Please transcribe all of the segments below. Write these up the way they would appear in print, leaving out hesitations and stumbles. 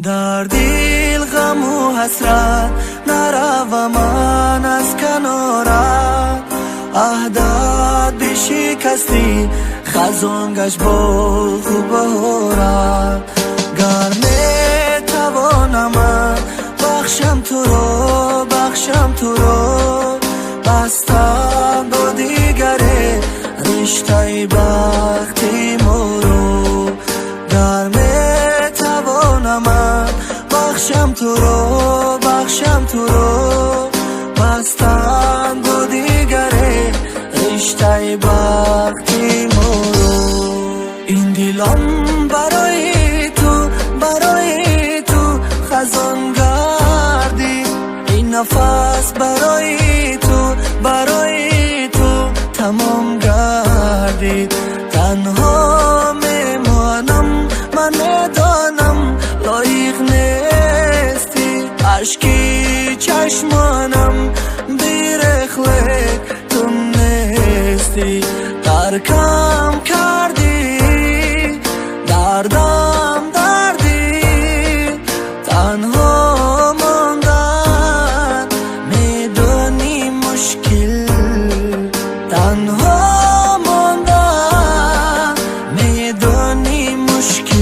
در دل غم و حسرت نروم من از کنارت، عهدت بشکستی خزان گشت باغ و بهارت. گر میتوانم من بخشم تو را، بخشم تو را، بستم با دیگری رشته بختی ما رو. گر میتوانم من بخشم تو را، بخشم تو را، بستم با دیگری رشته بختی ما رو. این دلم برای تو، برای تو خزان گردی، این نفس برای تو، برای تو تمام گردی. تنها میمانم، من میدانم لایق نیستی، اشکی چشمانم بیرخلک تو نیستی. ترکم کردی، دردم دردی، تنها ماندن میدونی مشکل، تنها ماندن میدونی مشکل.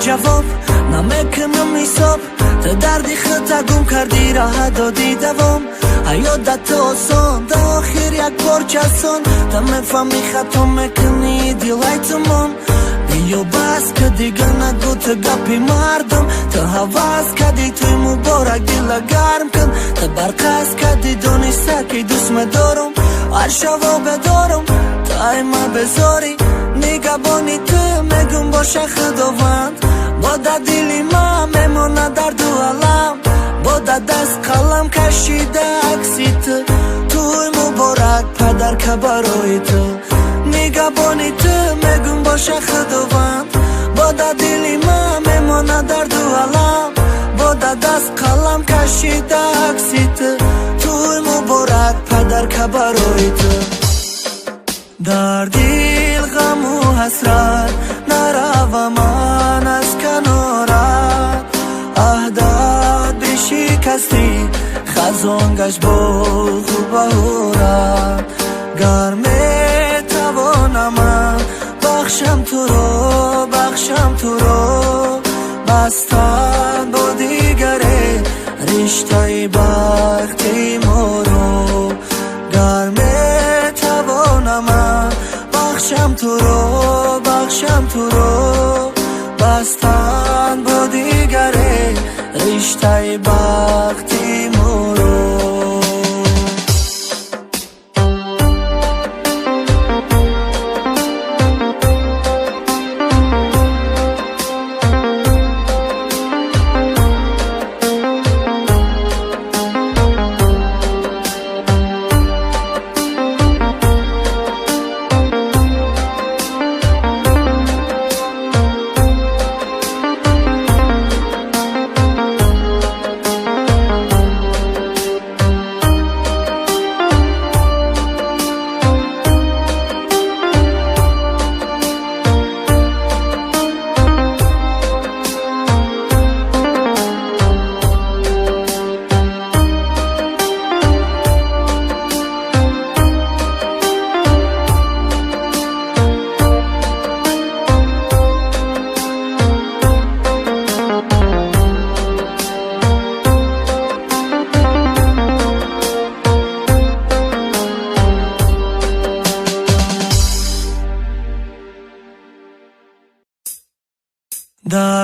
جواب نمیکنم حساب، تو دردی خود گم کردی راه دادی دوام. حیاتت آسان تا آخر یک پارچه سان، تا میفهمی خطا میکنی دیلای تمام. بیا بس که دیگه نگو تو گپی مردم، تو حواس کردی توی مبارک دل گرم کن. تو برقصد کردی دانسته که دوست میدارم، هر شبا بدارم تا ایمه بذاری. نگهبانی تو میگم باشه خداوند، با دلی ما میمونه درد و علم. با دست قلم کشیده عکسی تو، توی مبارک پدر که برای تو. نگهبانی تو میگم باشه خداوند، با دلی ما میمونه درد و علم. با دست قلم کشیده عکسی تو، توی مبارک پدر که برای تو. در دل غم و حسرت نروم من از کنارت، عهدت بشکستی خزان گشت باغ و بهارت. گر میتوانم من بخشم تو را، بخشم تو را، بستم با دیگری رشته بختی ما رو. گر میتوانم من بخشم تو را، بخشم تو را، بستن با دیگری رشته بخت